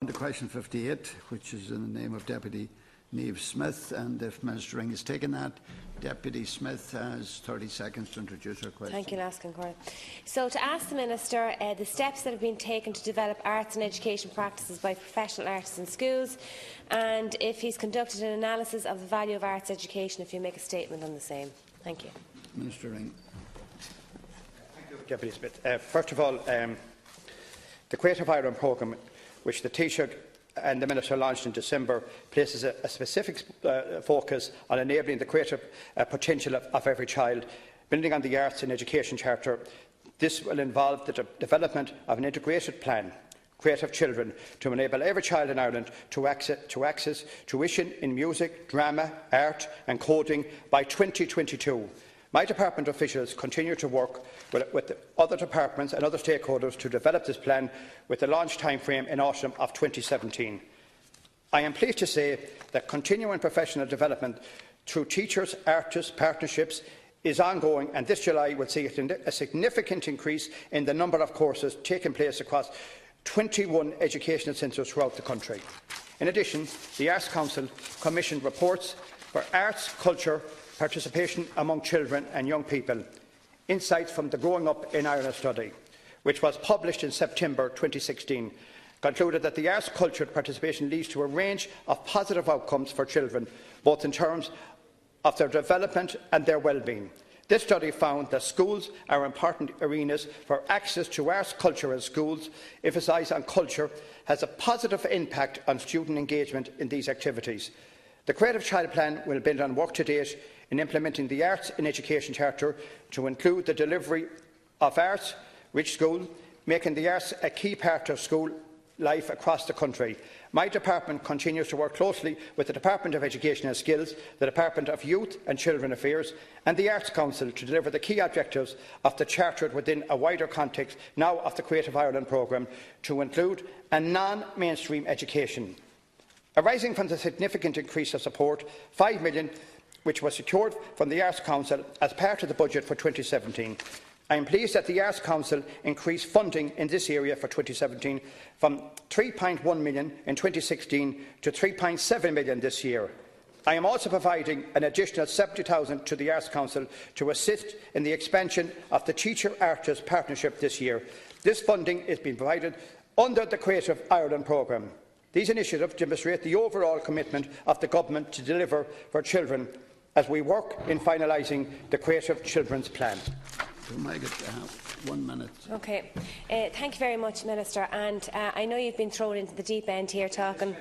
To question 58, which is in the name of Deputy Niamh Smith, and if Minister Ring has taken that, Deputy Smith has 30 seconds to introduce her question. Thank you, Laskin Corn. So, to ask the Minister the steps that have been taken to develop arts and education practices by professional artists in schools, and if he's conducted an analysis of the value of arts education, if you make a statement on the same. Thank you. Minister Ring. Thank you, Deputy Smith. First of all, the Creative Ireland programme, which the Taoiseach and the Minister launched in December, places a specific focus on enabling the creative potential of every child. Building on the Arts and Education Charter, this will involve the development of an integrated plan, Creative Children, to enable every child in Ireland to access tuition in music, drama, art and coding by 2022. My department officials continue to work with the other departments and other stakeholders to develop this plan with the launch timeframe in autumn of 2017. I am pleased to say that continuing professional development through teachers, artists, partnerships is ongoing, and this July will see a significant increase in the number of courses taking place across 21 educational centres throughout the country. In addition, the Arts Council commissioned reports for arts, culture, participation among children and young people, insights from the Growing Up in Ireland study, which was published in September 2016, concluded that the arts culture participation leads to a range of positive outcomes for children, both in terms of their development and their well-being. This study found that schools are important arenas for access to arts culture, as schools emphasise on culture has a positive impact on student engagement in these activities. The Creative Child Plan will build on work to date in implementing the Arts in Education Charter to include the delivery of arts-rich schools, making the arts a key part of school life across the country. My department continues to work closely with the Department of Education and Skills, the Department of Youth and Children Affairs and the Arts Council to deliver the key objectives of the Charter within a wider context now of the Creative Ireland programme, to include a non-mainstream education. Arising from the significant increase of support, €5 million, which was secured from the Arts Council as part of the budget for 2017. I am pleased that the Arts Council increased funding in this area for 2017 from €3.1 million in 2016 to €3.7 million this year. I am also providing an additional €70,000 to the Arts Council to assist in the expansion of the Teacher-Artist Partnership this year. This funding is being provided under the Creative Ireland programme. These initiatives demonstrate the overall commitment of the Government to deliver for children as we work in finalising the Creative Children's Plan. 1 minute. Okay. Thank you very much, Minister. And I know you've been thrown into the deep end here talking.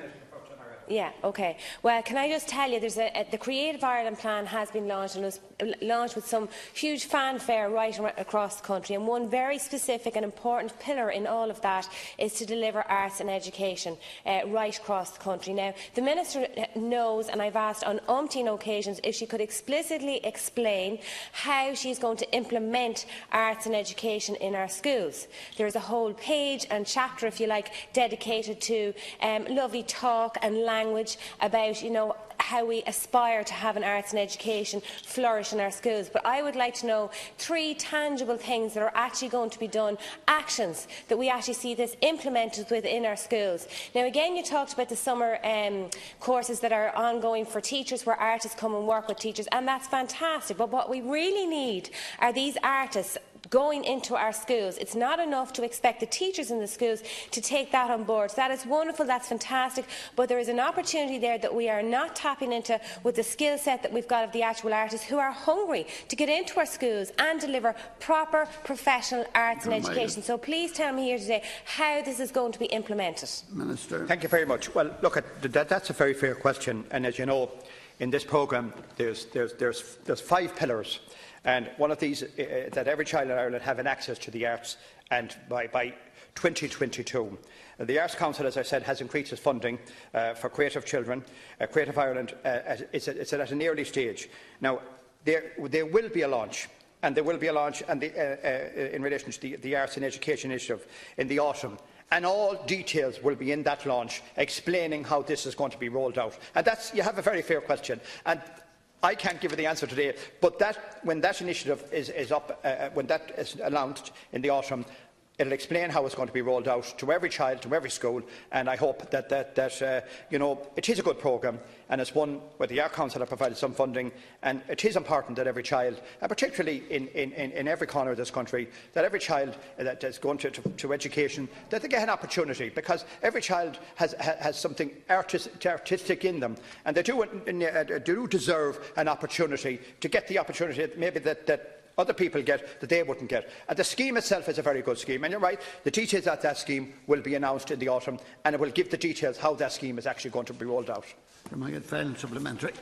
Yeah, okay. Well, can I just tell you, there's the Creative Ireland plan has been launched, and it was launched with some huge fanfare right across the country. And one very specific and important pillar in all of that is to deliver arts and education right across the country. Now, the Minister knows, and I've asked on umpteen occasions, if she could explicitly explain how she is going to implement arts and education in our schools. There is a whole page and chapter, if you like, dedicated to lovely talk and language about, how we aspire to have an arts and education flourish in our schools. But I would like to know 3 tangible things that are actually going to be done, actions that we actually see this implemented within our schools. Now, again, you talked about the summer courses that are ongoing for teachers, where artists come and work with teachers, and that's fantastic. But what we really need are these artists going into our schools. It's not enough to expect the teachers in the schools to take that on board. So that is wonderful, that's fantastic, but there is an opportunity there that we are not tapping into with the skill set that we've got of the actual artists who are hungry to get into our schools and deliver proper professional arts and education. So please tell me here today how this is going to be implemented. Minister. Thank you very much. Well, look, that's a very fair question, and as you know, in this programme there's 5 pillars. And one of these that every child in Ireland have an access to the arts, and by 2022. The Arts Council, as I said, has increased its funding for creative children. Creative Ireland it's at an early stage. Now, there will be a launch, and there will be a launch in relation to the Arts and Education Initiative in the autumn. And all details will be in that launch, explaining how this is going to be rolled out. And you have a very fair question. And I can't give you the answer today, but when that initiative is up, when that is announced in the autumn, It will explain how it's going to be rolled out to every child, to every school, and I hope that it is a good programme, and it's one where the Arts Council have provided some funding, and it is important that every child, and particularly in every corner of this country, that every child that is going to education, that they get an opportunity, because every child has something artistic in them, and they do deserve an opportunity to get the opportunity maybe that other people get that they wouldn't get. And the scheme itself is a very good scheme. And you're right, the details of that scheme will be announced in the autumn, and it will give the details how that scheme is actually going to be rolled out. Can I get final supplementary?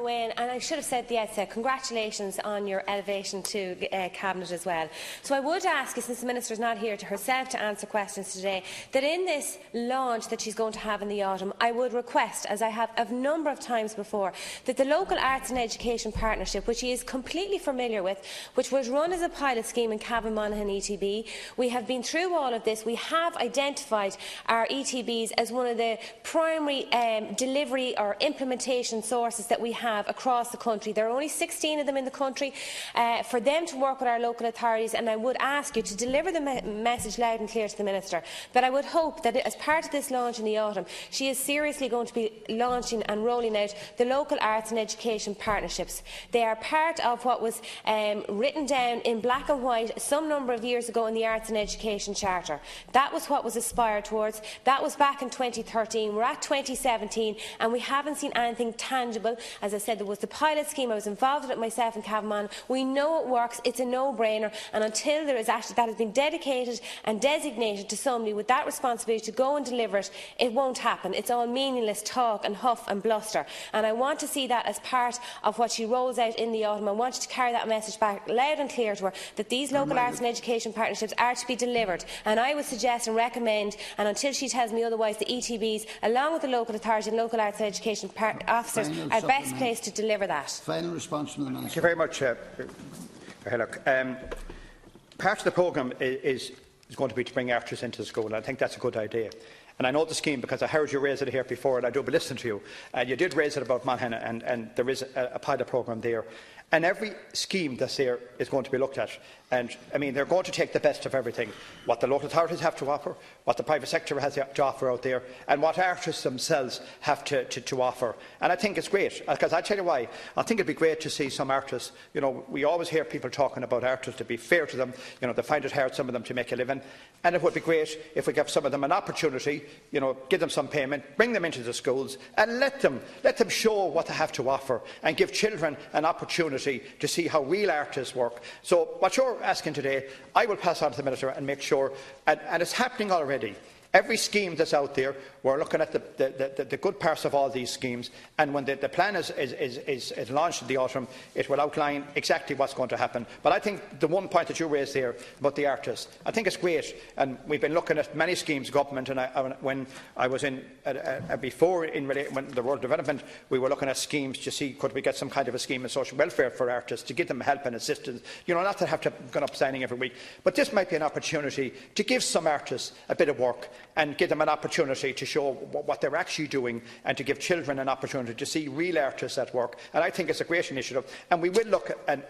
And I should have said at the outset, congratulations on your elevation to Cabinet as well. So I would ask you, since the Minister is not here to herself to answer questions today, that in this launch that she's going to have in the autumn, I would request, as I have a number of times before, that the local arts and education partnership, which he is completely familiar with, which was run as a pilot scheme in Cavan Monaghan ETB, we have been through all of this. We have identified our ETBs as one of the primary delivery or implementation sources that we have across the country. There are only 16 of them in the country. For them to work with our local authorities, and I would ask you to deliver the message loud and clear to the Minister that I would hope that as part of this launch in the autumn, she is seriously going to be launching and rolling out the local arts and education partnerships. They are part of what was written down in black and white some number of years ago in the Arts and Education Charter. That was what was aspired towards. That was back in 2013. We're at 2017 and we haven't seen anything tangible. As I said, there was the pilot scheme. I was involved in it myself in Cavan. We know it works. It's a no-brainer. And until there is actually that has been dedicated and designated to somebody with that responsibility to go and deliver it, it won't happen. It's all meaningless talk and huff and bluster. And I want to see that as part of what she rolls out in the autumn. I want you to carry that message back loud and clear to her that these local arts and education partnerships are to be delivered. And I would suggest and recommend, and until she tells me otherwise, the ETBs, along with the local authority and local arts and education officers, are best placed to deliver that. Final response from the Minister. Thank you very much, part of the programme is going to be to bring artists into the school, and I think that's a good idea. And I know the scheme because I heard you raise it here before, and I do be listening to you. And you did raise it about Monaghan, and there is a pilot programme there. And every scheme that's there is going to be looked at. And, I mean, they're going to take the best of everything, what the local authorities have to offer, what the private sector has to offer out there, and what artists themselves have to offer. And I think it's great, because I'll tell you why. I think it'd be great to see some artists, you know, we always hear people talking about artists, to be fair to them, you know, they find it hard, some of them, to make a living. And it would be great if we give some of them an opportunity, you know, give them some payment, bring them into the schools, and let them show what they have to offer, and give children an opportunity to see how real artists work. So what you're asking today, I will pass on to the Minister and make sure, and it's happening already. Every scheme that's out there, we're looking at the good parts of all these schemes, and when the plan is launched in the autumn, it will outline exactly what's going to happen. But I think the one point that you raised there about the artists, I think it's great, and we've been looking at many schemes, government, and when I was in before when the Rural Development, we were looking at schemes to see could we get some kind of a scheme of social welfare for artists to give them help and assistance, you know, not to have to go up signing every week. But this might be an opportunity to give some artists a bit of work and give them an opportunity to show what they're actually doing, and to give children an opportunity to see real artists at work. And I think it's a great initiative. And we will look, and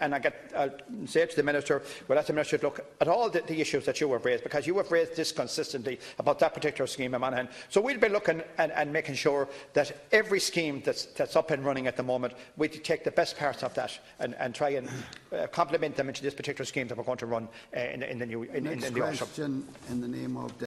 I'll say to the Minister, we'll let the Minister look at all the issues that you have raised, because you have raised this consistently about that particular scheme in Monaghan. So we'll be looking and making sure that every scheme that's up and running at the moment, we take the best parts of that and try and complement them into this particular scheme that we're going to run in the autumn. Next question in the name of